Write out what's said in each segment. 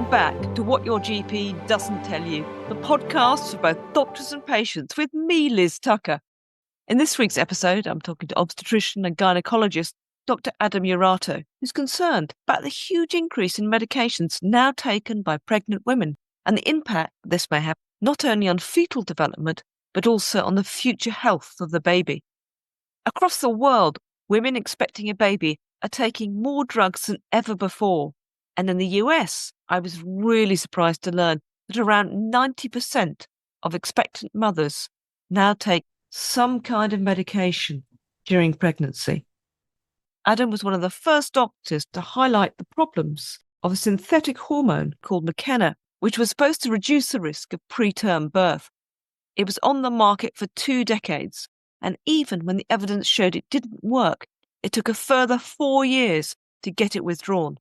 Welcome back to What Your GP Doesn't Tell You, the podcast for both doctors and patients with me, Liz Tucker. In this week's episode, I'm talking to obstetrician and gynaecologist Dr. Adam Urato, who's concerned about the huge increase in medications now taken by pregnant women and the impact this may have not only on fetal development, but also on the future health of the baby. Across the world, women expecting a baby are taking more drugs than ever before. And in the US, I was really surprised to learn that around 90% of expectant mothers now take some kind of medication during pregnancy. Adam was one of the first doctors to highlight the problems of a synthetic hormone called Makena, which was supposed to reduce the risk of preterm birth. It was on the market for 2 decades, and even when the evidence showed it didn't work, it took a further 4 years to get it withdrawn.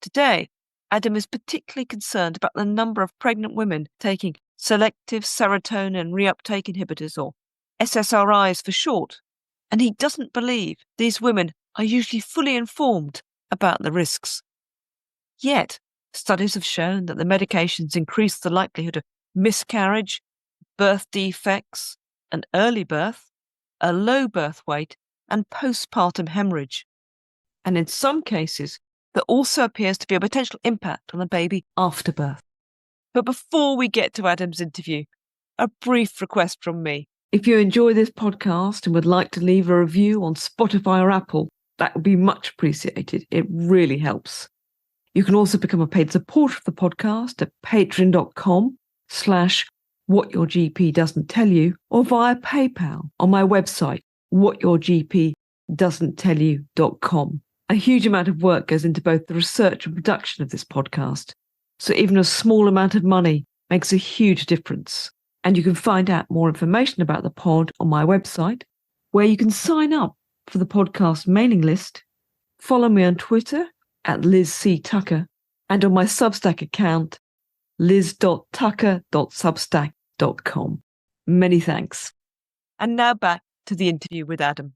Today, Adam is particularly concerned about the number of pregnant women taking selective serotonin reuptake inhibitors, or SSRIs for short, and he doesn't believe these women are usually fully informed about the risks. Yet, studies have shown that the medications increase the likelihood of miscarriage, birth defects, an early birth, a low birth weight, and postpartum hemorrhage. And in some cases, there also appears to be a potential impact on the baby after birth. But before we get to Adam's interview, a brief request from me. If you enjoy this podcast and would like to leave a review on Spotify or Apple, that would be much appreciated. It really helps. You can also become a paid supporter of the podcast at patreon.com/whatyourgpdoesn'ttellyu or via PayPal on my website, whatyourgpdoesn'ttellyu.com. A huge amount of work goes into both the research and production of this podcast, so even a small amount of money makes a huge difference. And you can find out more information about the pod on my website, where you can sign up for the podcast mailing list, follow me on Twitter at Liz C. Tucker, and on my Substack account, liz.tucker.substack.com. Many thanks. And now back to the interview with Adam.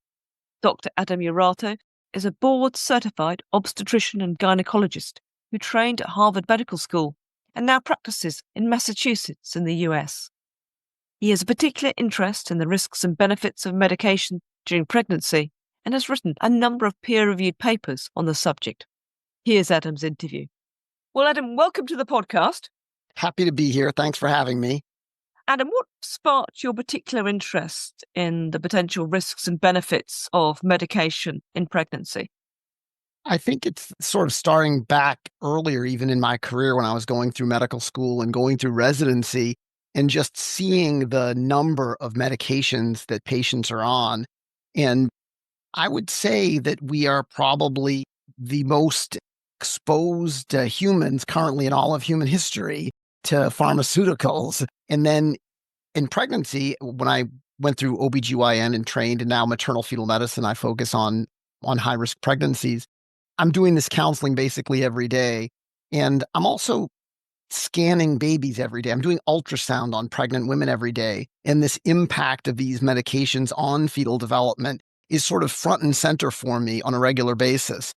Dr. Adam Urato is a board-certified obstetrician and gynaecologist who trained at Harvard Medical School and now practices in Massachusetts in the US. He has a particular interest in the risks and benefits of medication during pregnancy and has written a number of peer-reviewed papers on the subject. Here's Adam's interview. Well, Adam, welcome to the podcast. Happy to be here. Thanks for having me. Adam, what sparked your particular interest in the potential risks and benefits of medication in pregnancy? I think it's sort of starting back earlier, even in my career when I was going through medical school and going through residency and just seeing the number of medications that patients are on. And I would say that we are probably the most exposed humans currently in all of human history to pharmaceuticals. And then in pregnancy, when I went through OBGYN and trained, and now maternal fetal medicine, I focus on high-risk pregnancies. I'm doing this counseling basically every day. And I'm also scanning babies every day. I'm doing ultrasound on pregnant women every day. And this impact of these medications on fetal development is sort of front and center for me on a regular basis.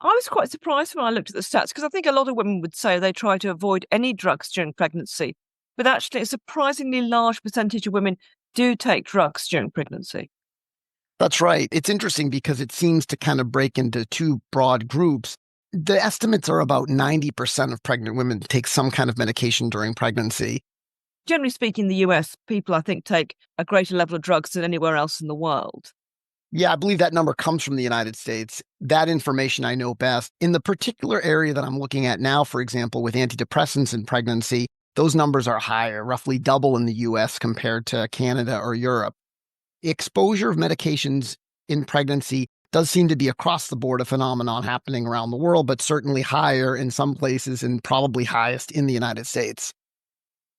I was quite surprised when I looked at the stats because I think a lot of women would say they try to avoid any drugs during pregnancy, but actually a surprisingly large percentage of women do take drugs during pregnancy. That's right. It's interesting because it seems to kind of break into 2 broad groups. The estimates are about 90% of pregnant women take some kind of medication during pregnancy. Generally speaking, in the US, people, I think, take a greater level of drugs than anywhere else in the world. Yeah, I believe that number comes from the United States. That information I know best. In the particular area that I'm looking at now, for example, with antidepressants in pregnancy, those numbers are higher, roughly double in the US compared to Canada or Europe. Exposure of medications in pregnancy does seem to be across the board a phenomenon happening around the world, but certainly higher in some places and probably highest in the United States.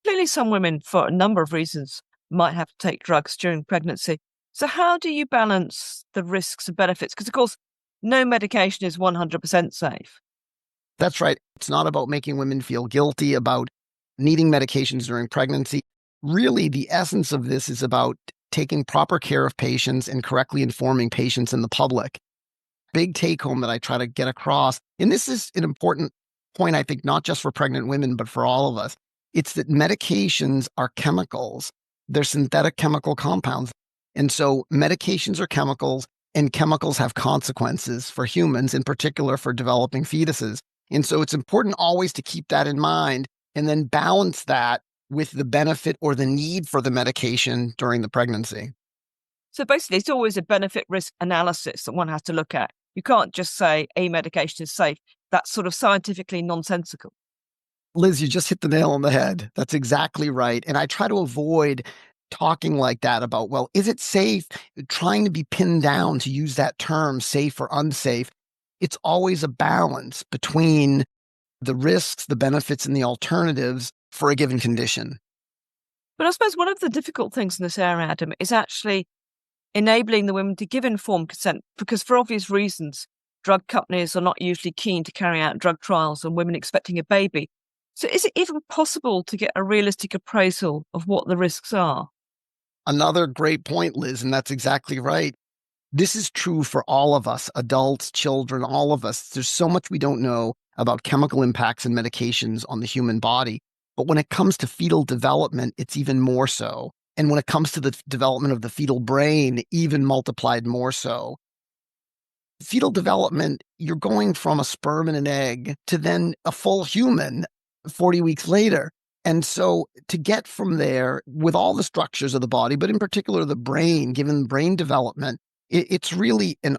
Clearly, some women, for a number of reasons, might have to take drugs during pregnancy. So how do you balance the risks and benefits? Because, of course, no medication is 100% safe. That's right. It's not about making women feel guilty about needing medications during pregnancy. Really, the essence of this is about taking proper care of patients and correctly informing patients and the public. Big take home that I try to get across, and this is an important point, I think, not just for pregnant women, but for all of us. It's that medications are chemicals. They're synthetic chemical compounds. And so medications are chemicals, and chemicals have consequences for humans, in particular for developing fetuses. And so it's important always to keep that in mind and then balance that with the benefit or the need for the medication during the pregnancy. So basically, it's always a benefit risk analysis that one has to look at. You can't just say a medication is safe. That's sort of scientifically nonsensical. Liz, you just hit the nail on the head. That's exactly right. And I try to avoid talking like that about, well, is it safe? Trying to be pinned down to use that term, safe or unsafe. It's always a balance between the risks, the benefits, and the alternatives for a given condition. But I suppose one of the difficult things in this area, Adam, is actually enabling the women to give informed consent, because for obvious reasons, drug companies are not usually keen to carry out drug trials on women expecting a baby. So is it even possible to get a realistic appraisal of what the risks are? Another great point, Liz, and that's exactly right. This is true for all of us, adults, children, all of us. There's so much we don't know about chemical impacts and medications on the human body. But when it comes to fetal development, it's even more so. And when it comes to the development of the fetal brain, even multiplied more so. Fetal development, you're going from a sperm and an egg to then a full human 40 weeks later. And so to get from there with all the structures of the body, but in particular the brain, given brain development, it's really an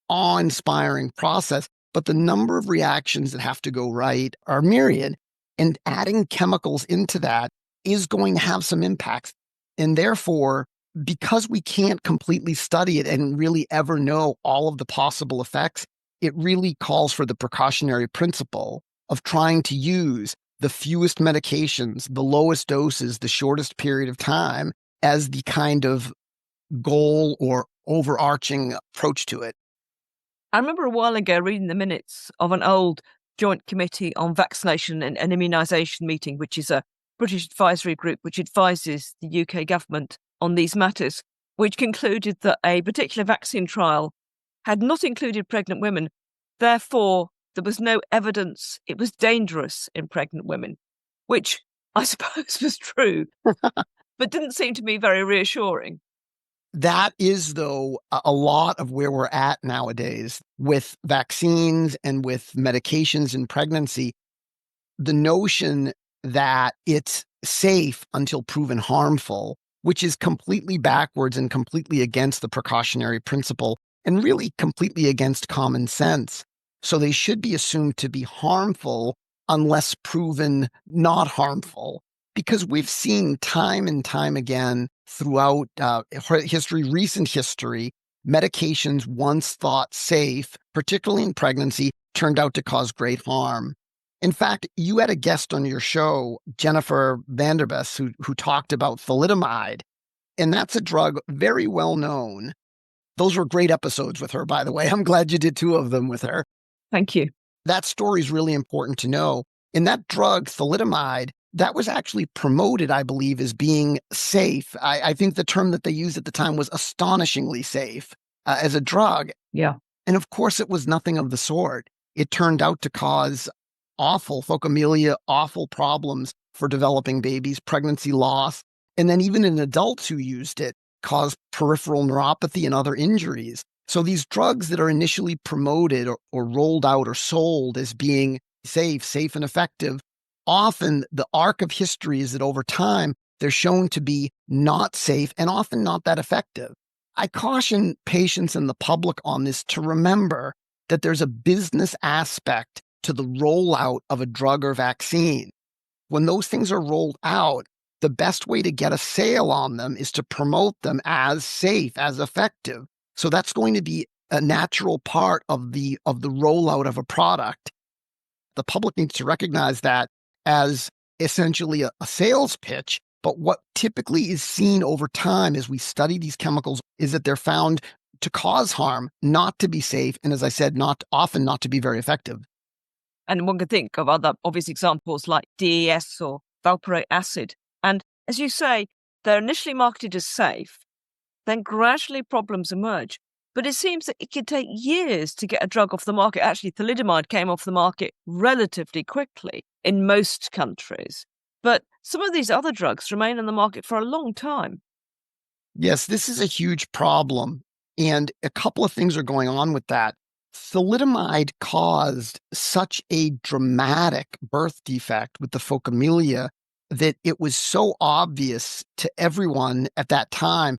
awe-inspiring process. But the number of reactions that have to go right are myriad. And adding chemicals into that is going to have some impacts. And therefore, because we can't completely study it and really ever know all of the possible effects, it really calls for the precautionary principle of trying to use the fewest medications, the lowest doses, the shortest period of time as the kind of goal or overarching approach to it. I remember a while ago reading the minutes of an old Joint Committee on Vaccination and Immunisation meeting, which is a British advisory group which advises the UK government on these matters, which concluded that a particular vaccine trial had not included pregnant women. Therefore, there was no evidence it was dangerous in pregnant women, which I suppose was true, but didn't seem to me very reassuring. That is, though, a lot of where we're at nowadays with vaccines and with medications in pregnancy. The notion that it's safe until proven harmful, which is completely backwards and completely against the precautionary principle and really completely against common sense. So they should be assumed to be harmful unless proven not harmful. Because we've seen time and time again throughout history, recent history, medications once thought safe, particularly in pregnancy, turned out to cause great harm. In fact, you had a guest on your show, Jennifer Vanderbes, who talked about thalidomide, and that's a drug very well known. Those were great episodes with her, by the way. I'm glad you did 2 of them with her. Thank you. That story is really important to know. And that drug, thalidomide, that was actually promoted, I believe, as being safe. I think the term that they used at the time was astonishingly safe as a drug. Yeah. And of course, it was nothing of the sort. It turned out to cause awful phocomelia, awful problems for developing babies, pregnancy loss. And then even in adults who used it, caused peripheral neuropathy and other injuries. So these drugs that are initially promoted or rolled out or sold as being safe and effective, often the arc of history is that over time, they're shown to be not safe and often not that effective. I caution patients and the public on this to remember that there's a business aspect to the rollout of a drug or vaccine. When those things are rolled out, the best way to get a sale on them is to promote them as safe, as effective. So that's going to be a natural part of the rollout of a product. The public needs to recognize that as essentially a sales pitch. But what typically is seen over time as we study these chemicals is that they're found to cause harm, not to be safe, and as I said, not to be very effective. And one could think of other obvious examples like DES or valproate acid. And as you say, they're initially marketed as safe, then gradually problems emerge. But it seems that it can take years to get a drug off the market. Actually, thalidomide came off the market relatively quickly in most countries. But some of these other drugs remain on the market for a long time. Yes, this is a huge problem. And a couple of things are going on with that. Thalidomide caused such a dramatic birth defect with the phocomelia that it was so obvious to everyone at that time.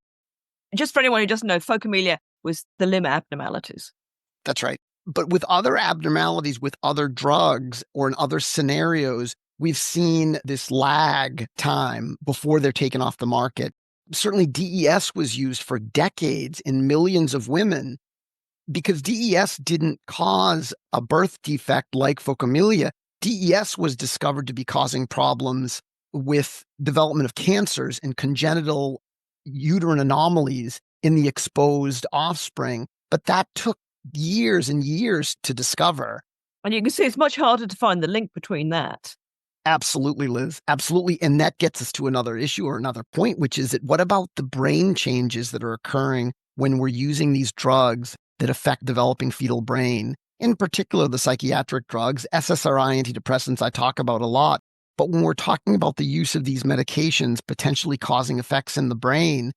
Just for anyone who doesn't know, phocomelia was the limb abnormalities. That's right. But with other abnormalities, with other drugs or in other scenarios, we've seen this lag time before they're taken off the market. Certainly DES was used for decades in millions of women because DES didn't cause a birth defect like phocomelia. DES was discovered to be causing problems with development of cancers and congenital uterine anomalies in the exposed offspring. But that took years and years to discover. And you can see it's much harder to find the link between that. Absolutely, Liz. Absolutely. And that gets us to another issue or another point, which is that what about the brain changes that are occurring when we're using these drugs that affect developing fetal brain? In particular, the psychiatric drugs, SSRI antidepressants, I talk about a lot. But when we're talking about the use of these medications potentially causing effects in the brain,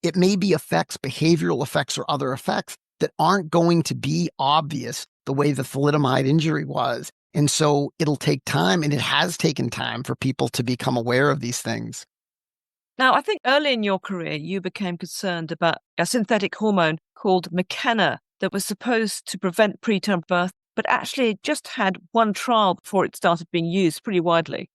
it may be effects, behavioral effects, or other effects that aren't going to be obvious the way the thalidomide injury was. And so it'll take time, and it has taken time for people to become aware of these things. Now, I think early in your career, you became concerned about a synthetic hormone called Makena that was supposed to prevent preterm birth, but actually just had one trial before it started being used pretty widely.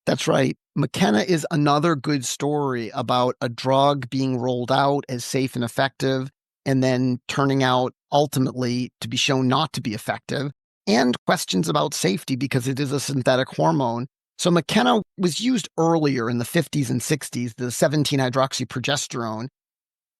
That's right. Makena is another good story about a drug being rolled out as safe and effective, and then turning out ultimately to be shown not to be effective, and questions about safety because it is a synthetic hormone. So Makena was used earlier in the 50s and 60s, the 17-hydroxyprogesterone,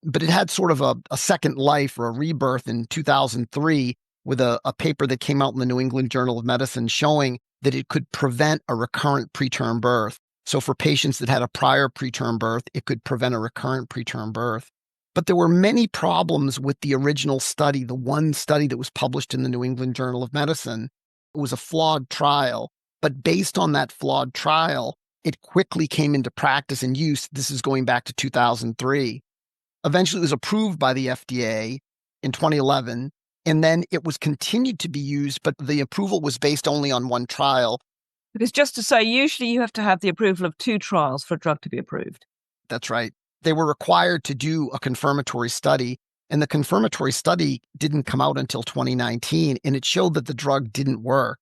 but it had sort of a second life or a rebirth in 2003 with a paper that came out in the New England Journal of Medicine showing that it could prevent a recurrent preterm birth. So for patients that had a prior preterm birth, it could prevent a recurrent preterm birth. But there were many problems with the original study, the one study that was published in the New England Journal of Medicine. It was a flawed trial, but based on that flawed trial, it quickly came into practice and use. This is going back to 2003. Eventually, it was approved by the FDA in 2011, and then it was continued to be used, but the approval was based only on one trial. Because just to say, usually you have to have the approval of 2 trials for a drug to be approved. That's right. They were required to do a confirmatory study, and the confirmatory study didn't come out until 2019, and it showed that the drug didn't work.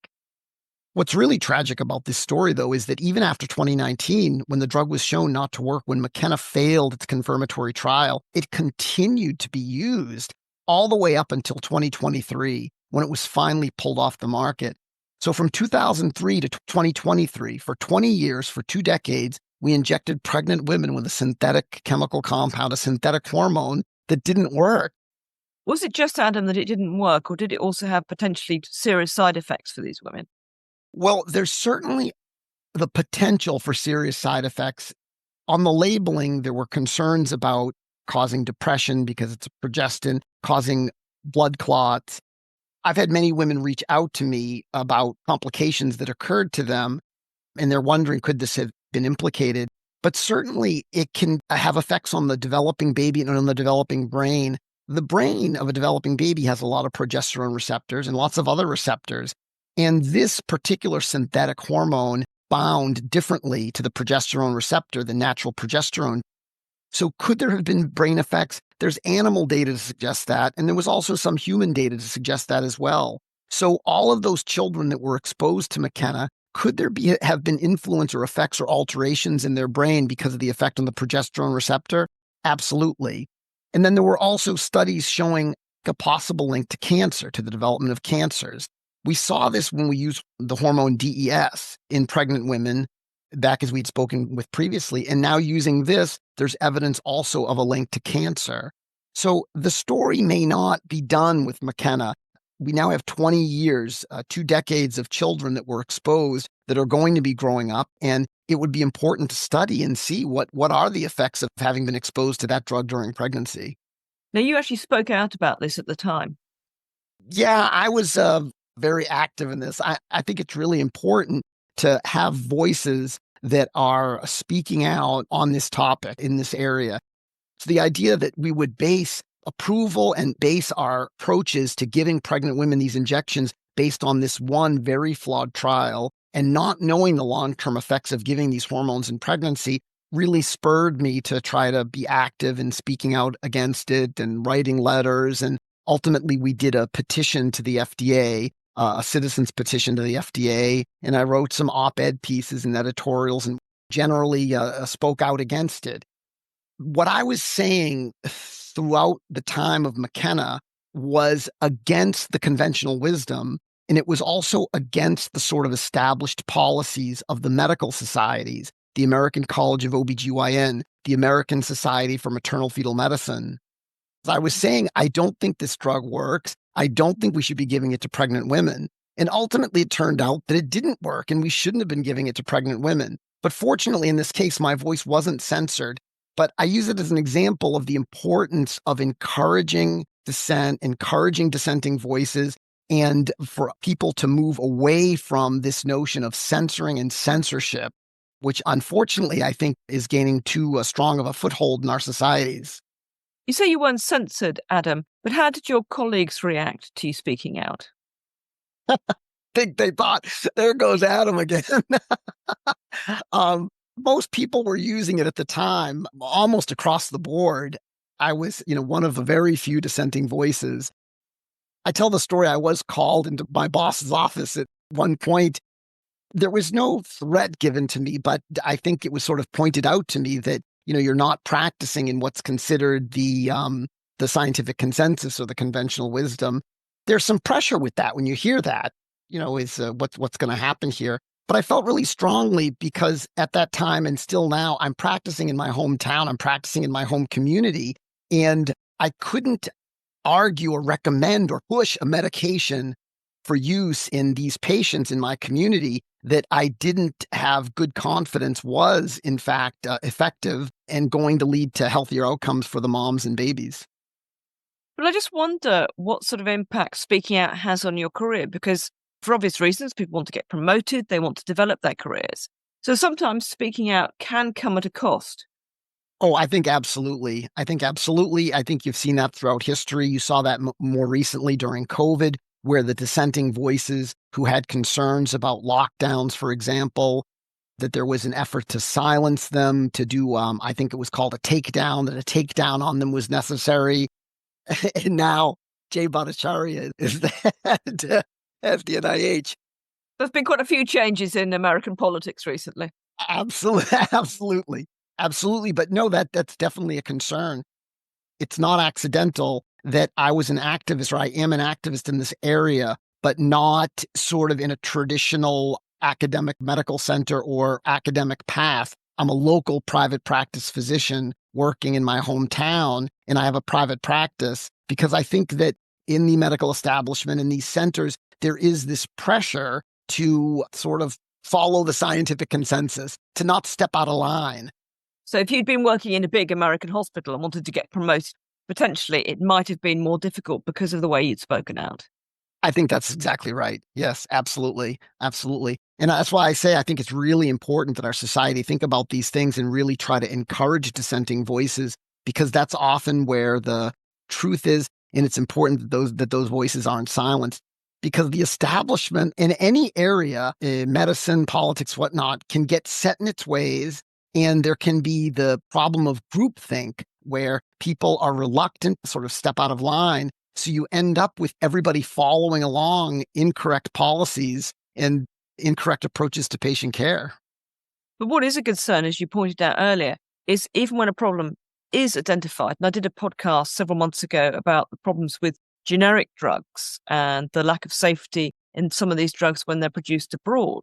What's really tragic about this story, though, is that even after 2019, when the drug was shown not to work, when Makena failed its confirmatory trial, it continued to be used all the way up until 2023, when it was finally pulled off the market. So from 2003 to 2023, for 20 years, for 2 decades, we injected pregnant women with a synthetic chemical compound, a synthetic hormone that didn't work. Was it just, Adam, that it didn't work, or did it also have potentially serious side effects for these women? Well, there's certainly the potential for serious side effects. On the labeling, there were concerns about causing depression because it's a progestin, causing blood clots. I've had many women reach out to me about complications that occurred to them, and they're wondering, could this have been implicated? But certainly it can have effects on the developing baby and on the developing brain. The brain of a developing baby has a lot of progesterone receptors and lots of other receptors. And this particular synthetic hormone bound differently to the progesterone receptor than natural progesterone. So could there have been brain effects? There's animal data to suggest that, and there was also some human data to suggest that as well. So all of those children that were exposed to Makena, could there have been influence or effects or alterations in their brain because of the effect on the progesterone receptor? Absolutely. And then there were also studies showing a possible link to cancer, to the development of cancers. We saw this when we used the hormone DES in pregnant women, back as we'd spoken with previously. And now using this, there's evidence also of a link to cancer. So the story may not be done with Makena. We now have 20 years, 2 decades of children that were exposed that are going to be growing up. And it would be important to study and see what are the effects of having been exposed to that drug during pregnancy. Now, you actually spoke out about this at the time. Yeah, I was very active in this. I think it's really important to have voices that are speaking out on this topic in this area. So the idea that we would base approval and base our approaches to giving pregnant women these injections based on this one very flawed trial and not knowing the long-term effects of giving these hormones in pregnancy really spurred me to try to be active in speaking out against it and writing letters. And ultimately, we did a petition to the FDA, a citizen's petition to the FDA. And I wrote some op-ed pieces and editorials and generally spoke out against it. What I was saying throughout the time of Makena was against the conventional wisdom, and it was also against the sort of established policies of the medical societies, the American College of OBGYN, the American Society for Maternal Fetal Medicine. As I was saying, I don't think this drug works. I don't think we should be giving it to pregnant women. And ultimately, it turned out that it didn't work, and we shouldn't have been giving it to pregnant women. But fortunately, in this case, my voice wasn't censored. But I use it as an example of the importance of encouraging dissent, encouraging dissenting voices, and for people to move away from this notion of censoring and censorship, which unfortunately I think is gaining too strong of a foothold in our societies. You say you weren't censored, Adam, but how did your colleagues react to you speaking out? Think they thought, there goes Adam again. Most people were using it at the time, almost across the board. I was, one of the very few dissenting voices. I tell the story, I was called into my boss's office at one point. There was no threat given to me, but I think it was sort of pointed out to me that, you're not practicing in what's considered the scientific consensus or the conventional wisdom. There's some pressure with that when you hear that, is what's going to happen here. But I felt really strongly because at that time and still now, I'm practicing in my hometown, I'm practicing in my home community, and I couldn't argue or recommend or push a medication for use in these patients in my community that I didn't have good confidence was, in fact, effective and going to lead to healthier outcomes for the moms and babies. Well, I just wonder what sort of impact speaking out has on your career, because for obvious reasons, people want to get promoted, they want to develop their careers. So sometimes speaking out can come at a cost. Oh, I think absolutely. I think absolutely. I think you've seen that throughout history. You saw that more recently during COVID, where the dissenting voices who had concerns about lockdowns, for example, that there was an effort to silence them, to do, I think it was called a takedown, that a takedown on them was necessary. And now Jay Bhattacharya is the head of the NIH. There's been quite a few changes in American politics recently. Absolutely, absolutely, absolutely. But no, that's definitely a concern. It's not accidental that I was an activist, or I am an activist in this area, but not sort of in a traditional academic medical center or academic path. I'm a local private practice physician working in my hometown, and I have a private practice because I think that in the medical establishment, in these centers, there is this pressure to sort of follow the scientific consensus, to not step out of line. So if you'd been working in a big American hospital and wanted to get promoted, potentially it might have been more difficult because of the way you'd spoken out. I think that's exactly right. Yes, absolutely. Absolutely. And that's why I say I think it's really important that our society think about these things and really try to encourage dissenting voices, because that's often where the truth is. And it's important that those voices aren't silenced, because the establishment in any area, medicine, politics, whatnot, can get set in its ways. And there can be the problem of groupthink where people are reluctant to sort of step out of line. So you end up with everybody following along incorrect policies and incorrect approaches to patient care. But what is a concern, as you pointed out earlier, is even when a problem is identified, and I did a podcast several months ago about the problems with generic drugs and the lack of safety in some of these drugs when they're produced abroad.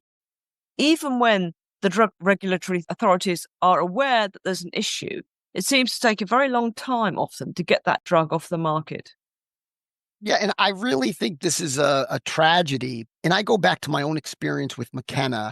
Even when the drug regulatory authorities are aware that there's an issue, it seems to take a very long time often to get that drug off the market. Yeah, and I really think this is a tragedy. And I go back to my own experience with Makena.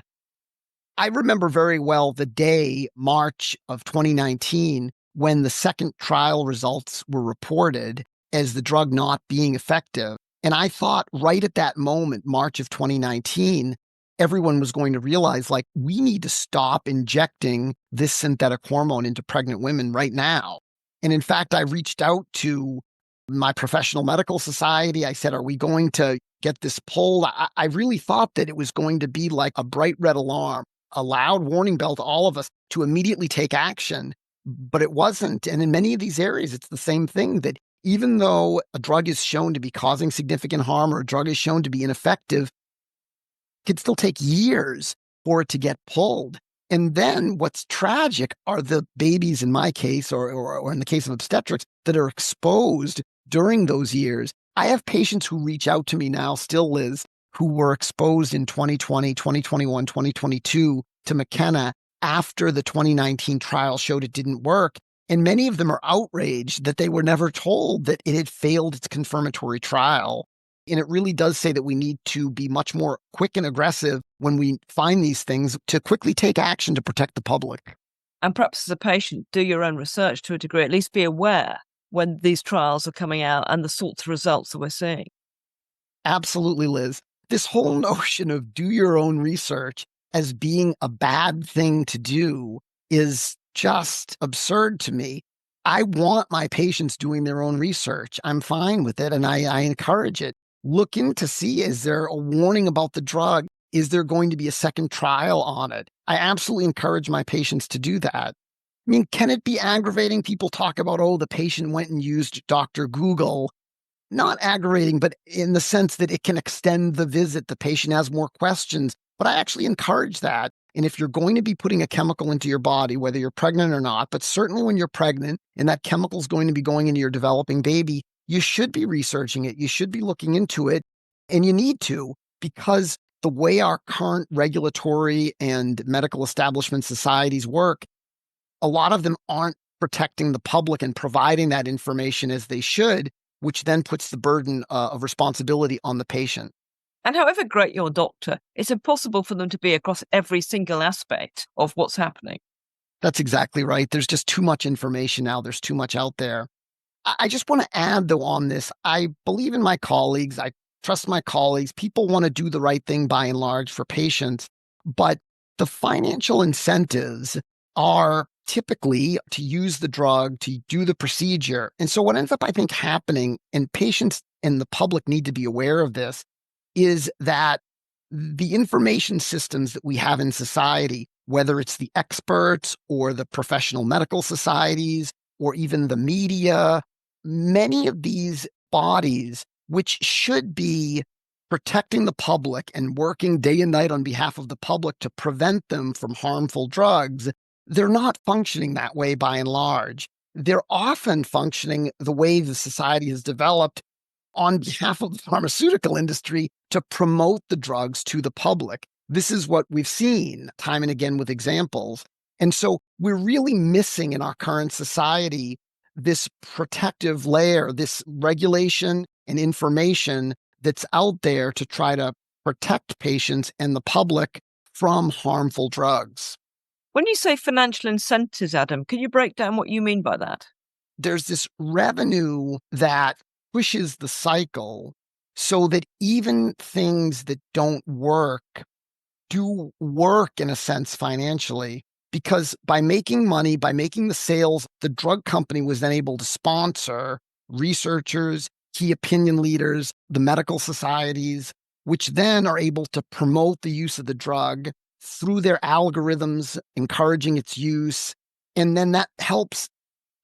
I remember very well the day, March of 2019, when the second trial results were reported as the drug not being effective. And I thought right at that moment, March of 2019, everyone was going to realize, like, we need to stop injecting this synthetic hormone into pregnant women right now. And in fact, I reached out to my professional medical society. I said, are we going to get this pulled? I really thought that it was going to be like a bright red alarm, a loud warning bell to all of us to immediately take action. But it wasn't. And in many of these areas, it's the same thing, that even though a drug is shown to be causing significant harm or a drug is shown to be ineffective, it could still take years for it to get pulled. And then what's tragic are the babies, in my case, or in the case of obstetrics, that are exposed during those years. I have patients who reach out to me now, still, Liz, who were exposed in 2020, 2021, 2022 to Makena after the 2019 trial showed it didn't work. And many of them are outraged that they were never told that it had failed its confirmatory trial. And it really does say that we need to be much more quick and aggressive when we find these things to quickly take action to protect the public. And perhaps as a patient, do your own research to a degree, at least be aware when these trials are coming out and the sorts of results that we're seeing. Absolutely, Liz. This whole notion of do your own research as being a bad thing to do is just absurd to me. I want my patients doing their own research. I'm fine with it, and I encourage it. Look in to see, is there a warning about the drug? Is there going to be a second trial on it? I absolutely encourage my patients to do that. I mean, can it be aggravating? People talk about, oh, the patient went and used Dr. Google. Not aggravating, but in the sense that it can extend the visit. The patient has more questions, but I actually encourage that. And if you're going to be putting a chemical into your body, whether you're pregnant or not, but certainly when you're pregnant and that chemical is going to be going into your developing baby, you should be researching it. You should be looking into it. And you need to, because the way our current regulatory and medical establishment societies work, a lot of them aren't protecting the public and providing that information as they should, which then puts the burden of responsibility on the patient. And however great your doctor, it's impossible for them to be across every single aspect of what's happening. That's exactly right. There's just too much information now. There's too much out there. I just want to add, though, on this, I believe in my colleagues. I trust my colleagues. People want to do the right thing by and large for patients, but the financial incentives are typically to use the drug, to do the procedure. And so what ends up, I think, happening, and patients and the public need to be aware of this, is that the information systems that we have in society, whether it's the experts or the professional medical societies or even the media, many of these bodies, which should be protecting the public and working day and night on behalf of the public to prevent them from harmful drugs, they're not functioning that way by and large. They're often functioning the way the society has developed on behalf of the pharmaceutical industry to promote the drugs to the public. This is what we've seen time and again with examples. And so we're really missing in our current society this protective layer, this regulation and information that's out there to try to protect patients and the public from harmful drugs. When you say financial incentives, Adam, can you break down what you mean by that? There's this revenue that pushes the cycle so that even things that don't work do work in a sense financially, because by making money, by making the sales, the drug company was then able to sponsor researchers, key opinion leaders, the medical societies, which then are able to promote the use of the drug through their algorithms, encouraging its use. And then that helps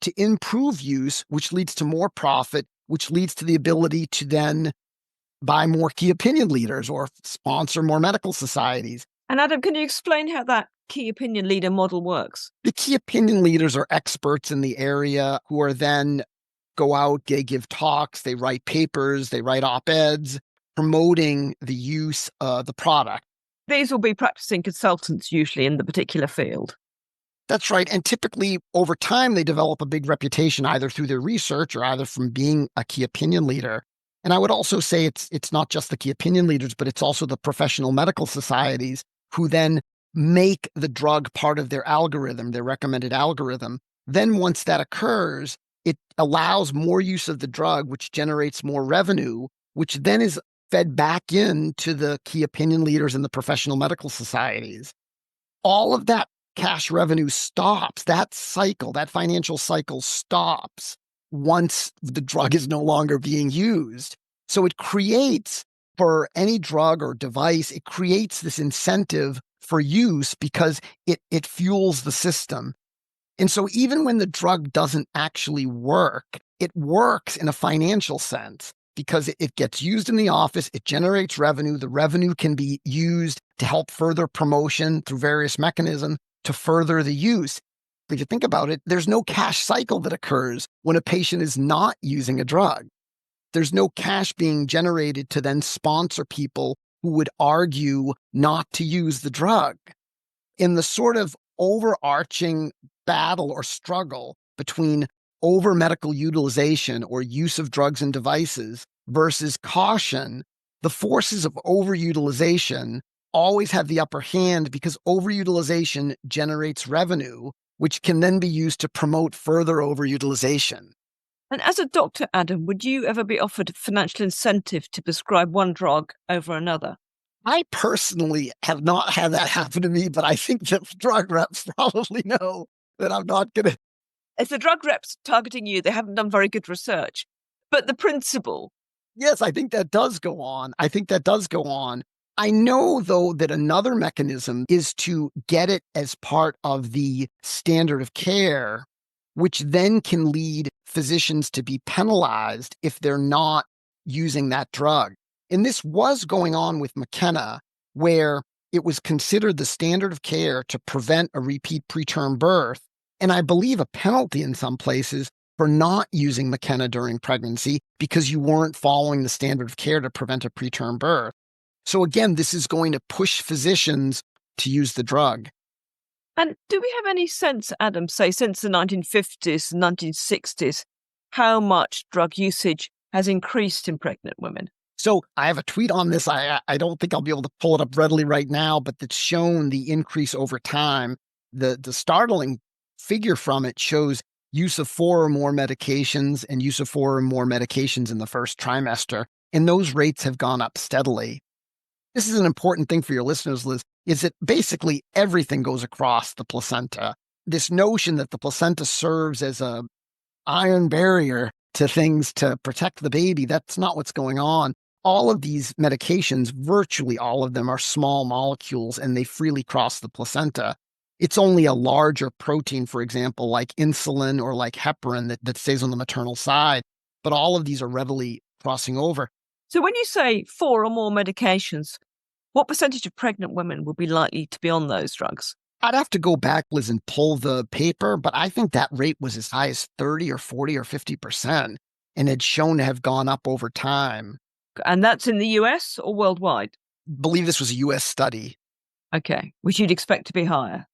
to improve use, which leads to more profit, which leads to the ability to then buy more key opinion leaders or sponsor more medical societies. And Adam, can you explain how that key opinion leader model works? The key opinion leaders are experts in the area who are then go out, they give talks, they write papers, they write op-eds promoting the use of the product. These will be practicing consultants usually in the particular field. That's right. And typically over time, they develop a big reputation either through their research or either from being a key opinion leader. And I would also say it's not just the key opinion leaders, but it's also the professional medical societies who then make the drug part of their algorithm, their recommended algorithm. Then once that occurs, it allows more use of the drug, which generates more revenue, which then is fed back into the key opinion leaders and the professional medical societies. All of that cash revenue stops. That cycle, that financial cycle stops once the drug is no longer being used. So it creates, for any drug or device, it creates this incentive for use because it fuels the system. And so even when the drug doesn't actually work, it works in a financial sense because it gets used in the office, it generates revenue. The revenue can be used to help further promotion through various mechanisms to further the use. If you think about it, there's no cash cycle that occurs when a patient is not using a drug. There's no cash being generated to then sponsor people who would argue not to use the drug. In the sort of overarching battle or struggle between over medical utilization or use of drugs and devices versus caution, the forces of overutilization always have the upper hand because overutilization generates revenue, which can then be used to promote further overutilization. And as a doctor, Adam, would you ever be offered financial incentive to prescribe one drug over another? I personally have not had that happen to me, but I think that drug reps probably know that I'm not going to. If the drug reps targeting you, they haven't done very good research. But the principle. Yes, I think that does go on. I think that does go on. I know, though, that another mechanism is to get it as part of the standard of care, which then can lead physicians to be penalized if they're not using that drug. And this was going on with Makena, where it was considered the standard of care to prevent a repeat preterm birth, and I believe a penalty in some places for not using Makena during pregnancy because you weren't following the standard of care to prevent a preterm birth. So again, this is going to push physicians to use the drug. And do we have any sense, Adam, say since the 1950s, 1960s, how much drug usage has increased in pregnant women? So I have a tweet on this. I don't think I'll be able to pull it up readily right now, but it's shown the increase over time. The startling figure from it shows use of 4 or more medications and use of 4 or more medications in the first trimester. And those rates have gone up steadily. This is an important thing for your listeners, Liz, is that basically everything goes across the placenta. This notion that the placenta serves as a iron barrier to things to protect the baby, that's not what's going on. All of these medications, virtually all of them, are small molecules and they freely cross the placenta. It's only a larger protein, for example, like insulin or like heparin that stays on the maternal side. But all of these are readily crossing over. So when you say 4 or more medications, what percentage of pregnant women will be likely to be on those drugs? I'd have to go back, Liz, and pull the paper, but I think that rate was as high as 30 or 40 or 50%, and it's shown to have gone up over time. And that's in the US or worldwide? I believe this was a US study. Okay, which you'd expect to be higher.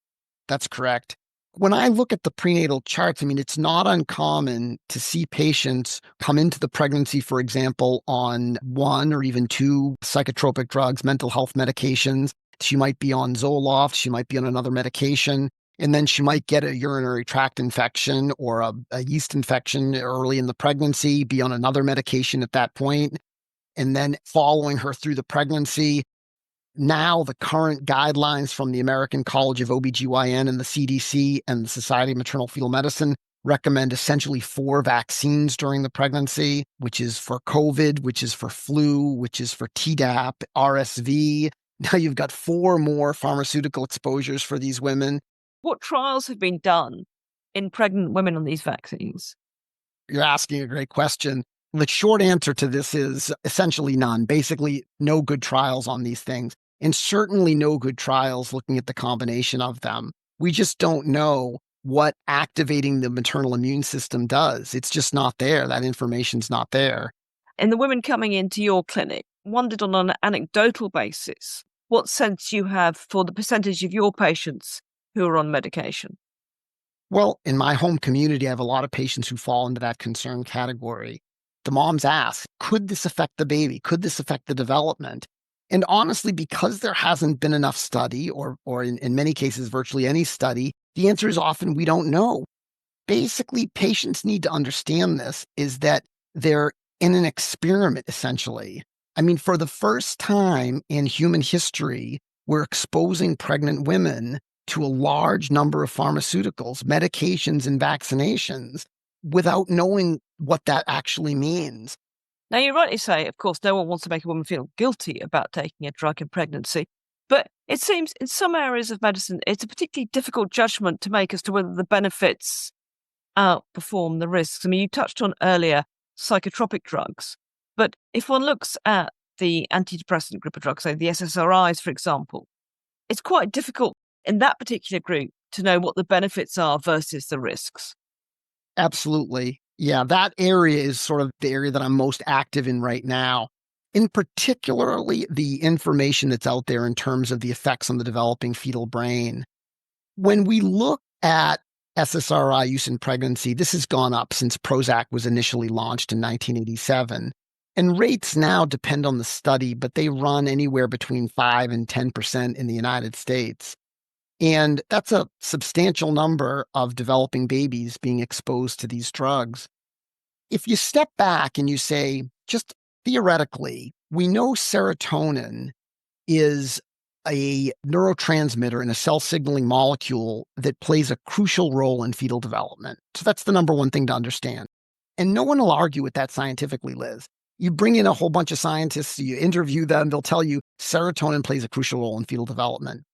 That's correct. When I look at the prenatal charts, I mean, it's not uncommon to see patients come into the pregnancy, for example, on 1 or even 2 psychotropic drugs, mental health medications. She might be on Zoloft, she might be on another medication, and then she might get a urinary tract infection or a yeast infection early in the pregnancy, be on another medication at that point, and then following her through the pregnancy. Now, the current guidelines from the American College of OBGYN and the CDC and the Society of Maternal Fetal Medicine recommend essentially 4 vaccines during the pregnancy, which is for COVID, which is for flu, which is for Tdap, RSV. Now you've got 4 more pharmaceutical exposures for these women. What trials have been done in pregnant women on these vaccines? You're asking a great question. The short answer to this is essentially none. Basically, no good trials on these things, and certainly no good trials looking at the combination of them. We just don't know what activating the maternal immune system does. It's just not there. That information's not there. And the women coming into your clinic, wondered on an anecdotal basis what sense you have for the percentage of your patients who are on medication. Well, in my home community, I have a lot of patients who fall into that concern category. The moms ask, could this affect the baby? Could this affect the development? And honestly, because there hasn't been enough study, or in many cases, virtually any study, the answer is often we don't know. basically patients need to understand this, is that they're in an experiment, essentially. I mean, for the first time in human history, we're exposing pregnant women to a large number of pharmaceuticals, medications, and vaccinations without knowing what that actually means. Now, you rightly say, of course, no one wants to make a woman feel guilty about taking a drug in pregnancy, but it seems in some areas of medicine, it's a particularly difficult judgment to make as to whether the benefits outperform the risks. I mean, you touched on earlier psychotropic drugs, but if one looks at the antidepressant group of drugs, say the SSRIs, for example, it's quite difficult in that particular group to know what the benefits are versus the risks. Absolutely. Yeah, that area is sort of the area that I'm most active in right now. In particularly the information that's out there in terms of the effects on the developing fetal brain. When we look at SSRI use in pregnancy, this has gone up since Prozac was initially launched in 1987. And rates now depend on the study, but they run anywhere between 5 and 10% in the United States. And that's a substantial number of developing babies being exposed to these drugs. If you step back and you say, just theoretically, we know serotonin is a neurotransmitter and a cell signaling molecule that plays a crucial role in fetal development. So that's the number one thing to understand. And no one will argue with that scientifically, Liz. You bring in a whole bunch of scientists, you interview them, they'll tell you serotonin plays a crucial role in fetal development.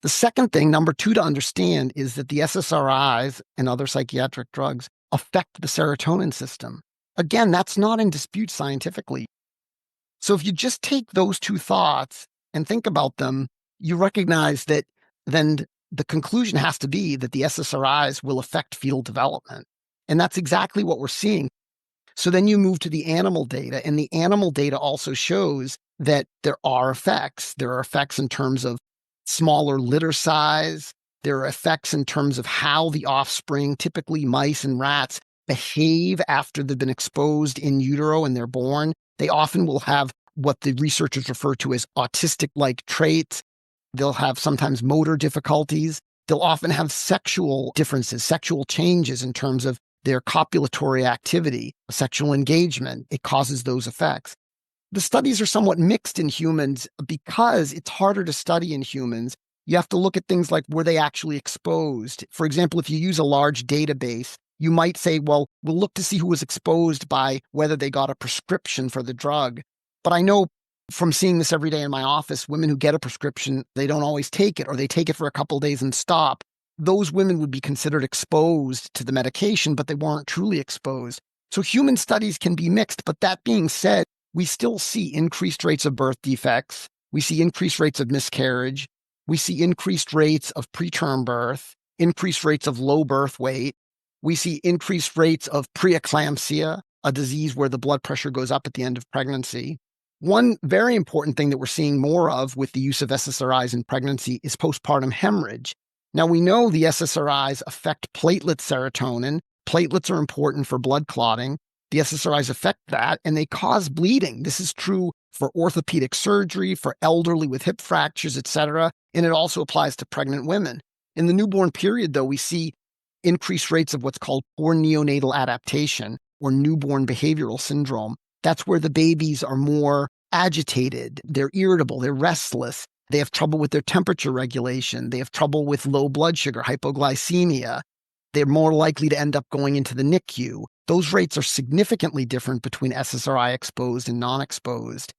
The second thing, number two, to understand is that the SSRIs and other psychiatric drugs affect the serotonin system. Again, that's not in dispute scientifically. So if you just take those two thoughts and think about them, you recognize that then the conclusion has to be that the SSRIs will affect fetal development. And that's exactly what we're seeing. So then you move to the animal data, and the animal data also shows that there are effects. There are effects in terms of smaller litter size. There are effects in terms of how the offspring, typically mice and rats, behave after they've been exposed in utero and they're born. They often will have what the researchers refer to as autistic-like traits. They'll have sometimes motor difficulties. They'll often have sexual differences, sexual changes in terms of their copulatory activity, sexual engagement. It causes those effects. The studies are somewhat mixed in humans because it's harder to study in humans. You have to look at things like, were they actually exposed? For example, if you use a large database, you might say, well, we'll look to see who was exposed by whether they got a prescription for the drug. But I know from seeing this every day in my office, women who get a prescription, they don't always take it, or they take it for a couple of days and stop. Those women would be considered exposed to the medication, but they weren't truly exposed. So human studies can be mixed. But that being said, we still see increased rates of birth defects. We see increased rates of miscarriage. We see increased rates of preterm birth, increased rates of low birth weight. We see increased rates of preeclampsia, a disease where the blood pressure goes up at the end of pregnancy. One very important thing that we're seeing more of with the use of SSRIs in pregnancy is postpartum hemorrhage. Now, we know the SSRIs affect platelet serotonin. Platelets are important for blood clotting. The SSRIs affect that, and they cause bleeding. This is true for orthopedic surgery, for elderly with hip fractures, etc., and it also applies to pregnant women. In the newborn period, though, we see increased rates of what's called poor neonatal adaptation, or newborn behavioral syndrome. That's where the babies are more agitated, they're irritable, they're restless, they have trouble with their temperature regulation, they have trouble with low blood sugar, hypoglycemia. They're more likely to end up going into the NICU. Those rates are significantly different between SSRI exposed and non-exposed.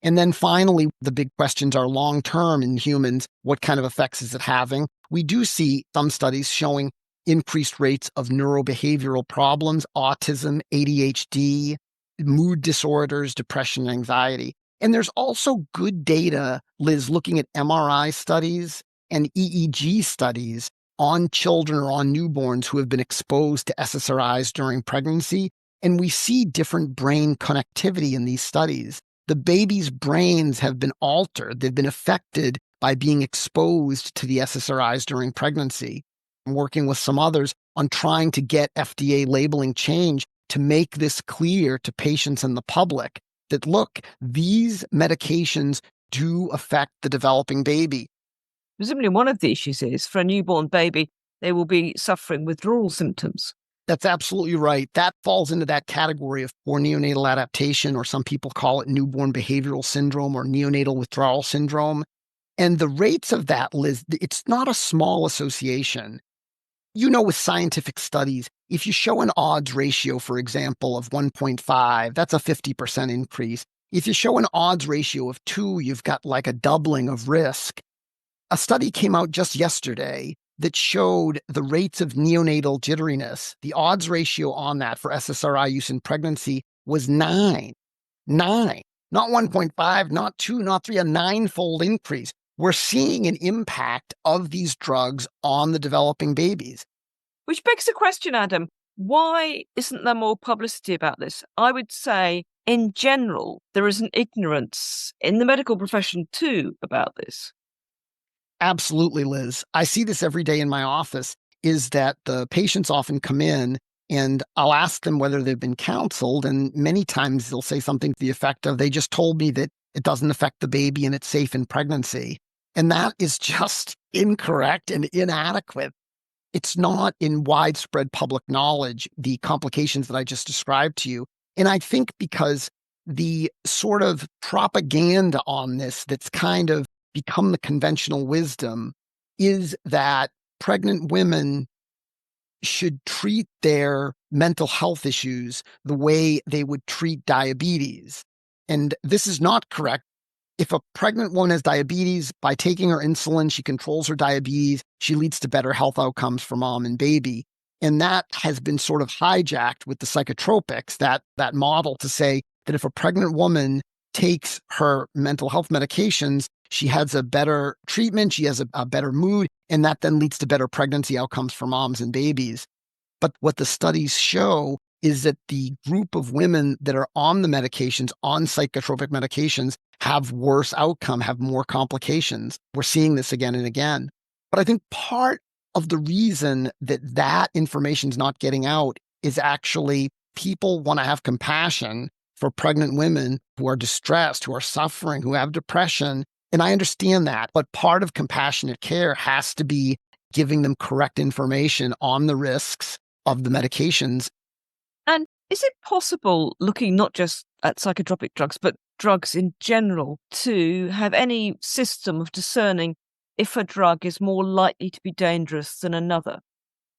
And then finally, the big questions are long-term in humans. What kind of effects is it having? We do see some studies showing increased rates of neurobehavioral problems, autism, ADHD, mood disorders, depression, and anxiety. And there's also good data, Liz, looking at MRI studies and EEG studies on children or on newborns who have been exposed to SSRIs during pregnancy. And we see different brain connectivity in these studies. The baby's brains have been altered. They've been affected by being exposed to the SSRIs during pregnancy. I'm working with some others on trying to get FDA labeling change to make this clear to patients and the public that, look, these medications do affect the developing baby. Presumably one of the issues is for a newborn baby, they will be suffering withdrawal symptoms. That's absolutely right. That falls into that category of poor neonatal adaptation, or some people call it newborn behavioral syndrome or neonatal withdrawal syndrome. And the rates of that, Liz, it's not a small association. With scientific studies, if you show an odds ratio, for example, of 1.5, that's a 50% increase. If you show an odds ratio of 2, you've got like a doubling of risk. A study came out just yesterday that showed the rates of neonatal jitteriness. The odds ratio on that for SSRI use in pregnancy was 9. 9. Not 1.5, not 2, not 3, a 9-fold increase. We're seeing an impact of these drugs on the developing babies. Which begs the question, Adam, why isn't there more publicity about this? I would say, in general, there is an ignorance in the medical profession too about this. Absolutely, Liz. I see this every day in my office, is that the patients often come in and I'll ask them whether they've been counseled. And many times they'll say something to the effect of, they just told me that it doesn't affect the baby and it's safe in pregnancy. And that is just incorrect and inadequate. It's not in widespread public knowledge, the complications that I just described to you. And I think because the sort of propaganda on this that's kind of become the conventional wisdom is that pregnant women should treat their mental health issues the way they would treat diabetes. And this is not correct. If a pregnant woman has diabetes, by taking her insulin, she controls her diabetes, she leads to better health outcomes for mom and baby. And that has been sort of hijacked with the psychotropics, that model to say that if a pregnant woman takes her mental health medications, she has a better treatment, she has a better mood, and that then leads to better pregnancy outcomes for moms and babies. But what the studies show is that the group of women that are on the medications, on psychotropic medications, have worse outcome, have more complications. We're seeing this again and again. But I think part of the reason that information is not getting out is actually people want to have compassion for pregnant women who are distressed, who are suffering, who have depression. And I understand that. But part of compassionate care has to be giving them correct information on the risks of the medications. And is it possible, looking not just at psychotropic drugs, but drugs in general, to have any system of discerning if a drug is more likely to be dangerous than another?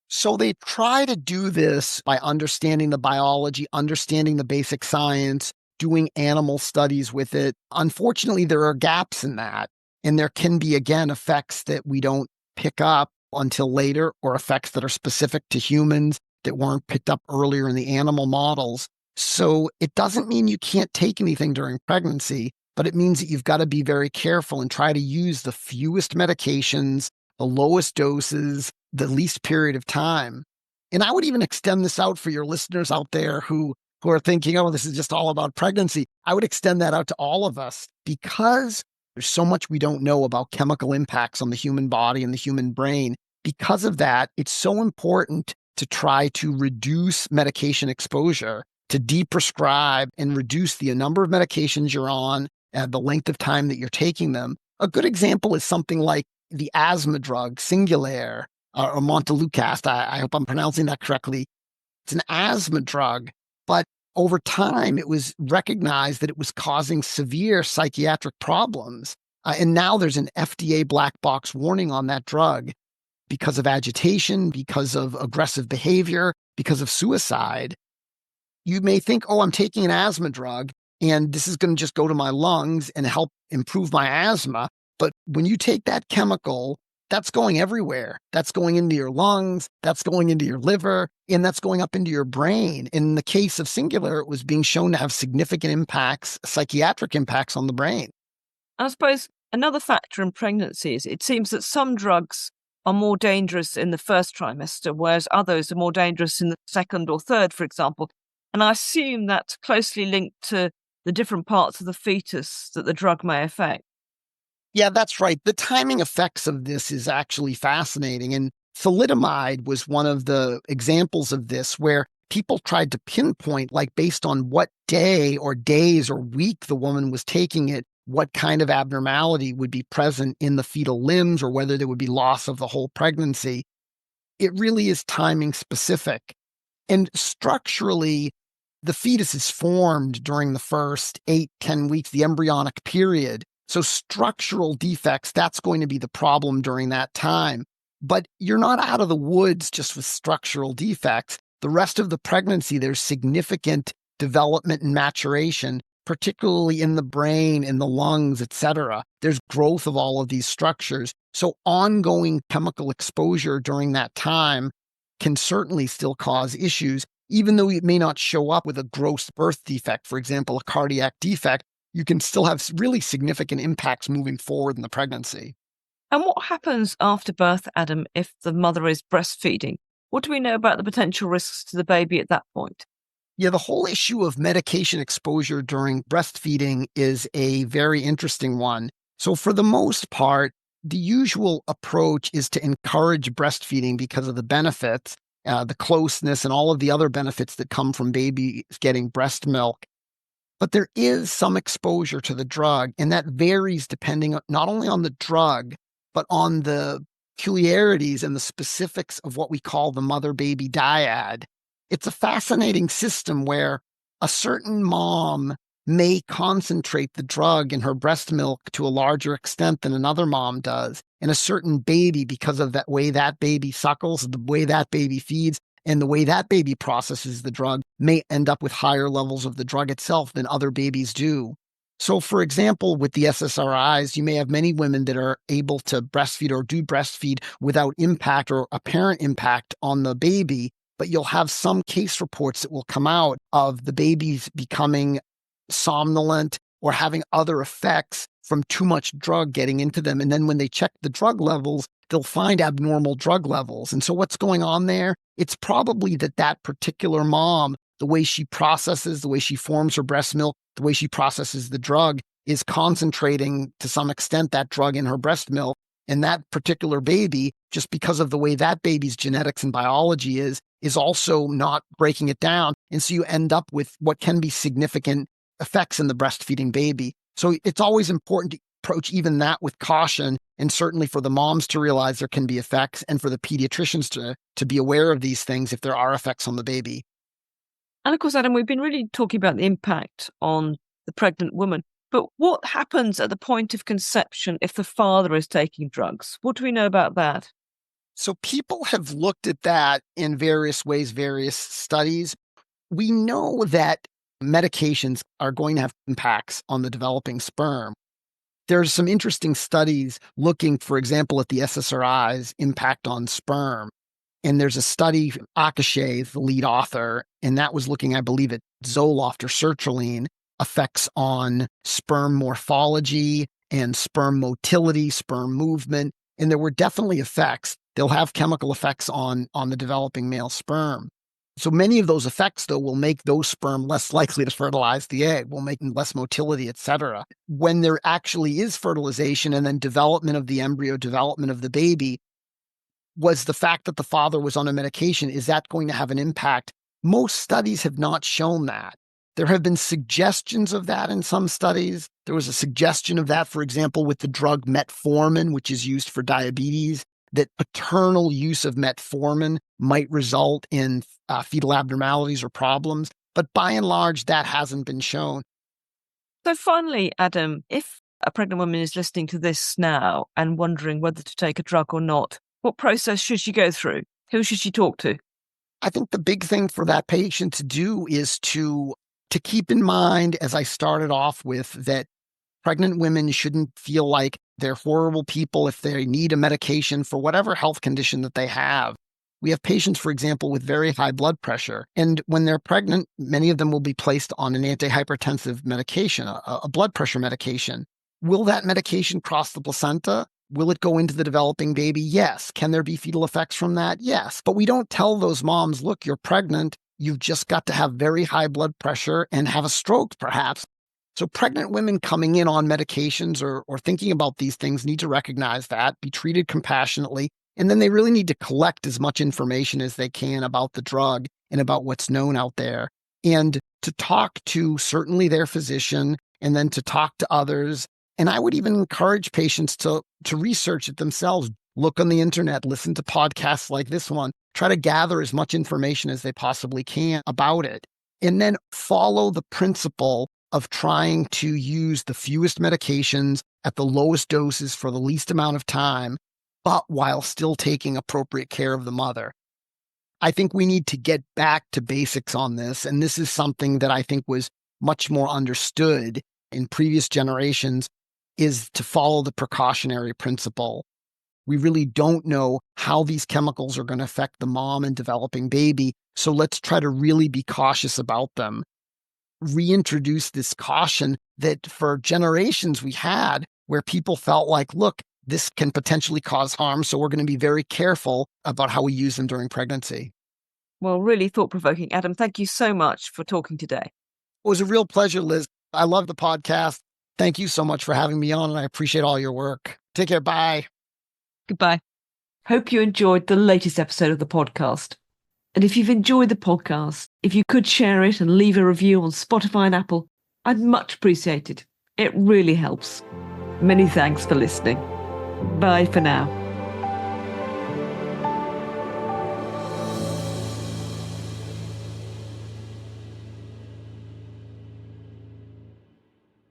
So they try to do this by understanding the biology, understanding the basic science, doing animal studies with it. Unfortunately, there are gaps in that. And there can be, again, effects that we don't pick up until later, or effects that are specific to humans that weren't picked up earlier in the animal models. So it doesn't mean you can't take anything during pregnancy, but it means that you've got to be very careful and try to use the fewest medications, the lowest doses, the least period of time. And I would even extend this out for your listeners out there who are thinking, oh, this is just all about pregnancy. I would extend that out to all of us, because there's so much we don't know about chemical impacts on the human body and the human brain. Because of that, it's so important to try to reduce medication exposure, to deprescribe and reduce the number of medications you're on and the length of time that you're taking them. A good example is something like the asthma drug, Singulair, or Montelukast. I hope I'm pronouncing that correctly. It's an asthma drug, but over time, it was recognized that it was causing severe psychiatric problems. And now there's an FDA black box warning on that drug because of agitation, because of aggressive behavior, because of suicide. You may think, oh, I'm taking an asthma drug and this is going to just go to my lungs and help improve my asthma. But when you take that chemical, that's going everywhere. That's going into your lungs, that's going into your liver, and that's going up into your brain. In the case of Singulair, it was being shown to have significant impacts, psychiatric impacts on the brain. I suppose another factor in pregnancy is it seems that some drugs are more dangerous in the first trimester, whereas others are more dangerous in the second or third, for example. And I assume that's closely linked to the different parts of the fetus that the drug may affect. Yeah, that's right. The timing effects of this is actually fascinating. And thalidomide was one of the examples of this, where people tried to pinpoint, like based on what day or days or week the woman was taking it, what kind of abnormality would be present in the fetal limbs, or whether there would be loss of the whole pregnancy. it really is timing specific. And structurally, the fetus is formed during the first 8-10 weeks, the embryonic period. So structural defects, that's going to be the problem during that time. But you're not out of the woods just with structural defects. The rest of the pregnancy, there's significant development and maturation, particularly in the brain, in the lungs, etc. There's growth of all of these structures. So ongoing chemical exposure during that time can certainly still cause issues, even though it may not show up with a gross birth defect, for example, a cardiac defect. You can still have really significant impacts moving forward in the pregnancy. And what happens after birth, Adam, if the mother is breastfeeding? What do we know about the potential risks to the baby at that point? Yeah, the whole issue of medication exposure during breastfeeding is a very interesting one. So for the most part, the usual approach is to encourage breastfeeding because of the benefits, the closeness, and all of the other benefits that come from babies getting breast milk. But there is some exposure to the drug, and that varies depending not only on the drug, but on the peculiarities and the specifics of what we call the mother-baby dyad. It's a fascinating system where a certain mom may concentrate the drug in her breast milk to a larger extent than another mom does. And a certain baby, because of that way that baby suckles, the way that baby feeds, and the way that baby processes the drug, may end up with higher levels of the drug itself than other babies do. So, for example, with the SSRIs, you may have many women that are able to breastfeed or do breastfeed without impact or apparent impact on the baby, but you'll have some case reports that will come out of the babies becoming somnolent or having other effects from too much drug getting into them. And then when they check the drug levels, they'll find abnormal drug levels. And so what's going on there? It's probably that particular mom, the way she processes, the way she forms her breast milk, the way she processes the drug is concentrating to some extent that drug in her breast milk. And that particular baby, just because of the way that baby's genetics and biology is also not breaking it down. And so you end up with what can be significant effects in the breastfeeding baby. So it's always important to approach even that with caution, and certainly for the moms to realize there can be effects and for the pediatricians to be aware of these things if there are effects on the baby. And of course, Adam, we've been really talking about the impact on the pregnant woman. But what happens at the point of conception if the father is taking drugs? What do we know about that? So people have looked at that in various ways, various studies. We know that medications are going to have impacts on the developing sperm. There's some interesting studies looking, for example, at the SSRIs' impact on sperm. And there's a study, Akashay, the lead author, and that was looking, I believe, at Zoloft or sertraline effects on sperm morphology and sperm motility, sperm movement. And there were definitely effects. They'll have chemical effects on the developing male sperm. So many of those effects, though, will make those sperm less likely to fertilize the egg, will make less motility, etc. When there actually is fertilization and then development of the embryo, development of the baby, was the fact that the father was on a medication, is that going to have an impact? Most studies have not shown that. There have been suggestions of that in some studies. There was a suggestion of that, for example, with the drug metformin, which is used for diabetes, that paternal use of metformin might result in fetal abnormalities or problems. But by and large, that hasn't been shown. So finally, Adam, if a pregnant woman is listening to this now and wondering whether to take a drug or not, what process should she go through? Who should she talk to? I think the big thing for that patient to do is to keep in mind, as I started off with, that pregnant women shouldn't feel like they're horrible people if they need a medication for whatever health condition that they have. We have patients, for example, with very high blood pressure. And when they're pregnant, many of them will be placed on an antihypertensive medication, a blood pressure medication. Will that medication cross the placenta? Will it go into the developing baby? Yes. Can there be fetal effects from that? Yes. But we don't tell those moms, look, you're pregnant. You've just got to have very high blood pressure and have a stroke, perhaps. So pregnant women coming in on medications or thinking about these things need to recognize that, be treated compassionately, and then they really need to collect as much information as they can about the drug and about what's known out there, and to talk to certainly their physician and then to talk to others. And I would even encourage patients to research it themselves. look on the internet, listen to podcasts like this one, try to gather as much information as they possibly can about it, and then follow the principle of trying to use the fewest medications at the lowest doses for the least amount of time, but while still taking appropriate care of the mother. I think we need to get back to basics on this, and this is something that I think was much more understood in previous generations, is to follow the precautionary principle. We really don't know how these chemicals are going to affect the mom and developing baby, so let's try to really be cautious about them. Reintroduce this caution that for generations we had, where people felt like, look, this can potentially cause harm, so we're going to be very careful about how we use them during pregnancy. Well, really thought-provoking. Adam, thank you so much for talking today. It was a real pleasure, Liz. I love the podcast. Thank you so much for having me on, and I appreciate all your work. Take care. Bye. Goodbye. Hope you enjoyed the latest episode of the podcast. And if you've enjoyed the podcast, if you could share it and leave a review on Spotify and Apple, I'd much appreciate it. It really helps. Many thanks for listening. Bye for now.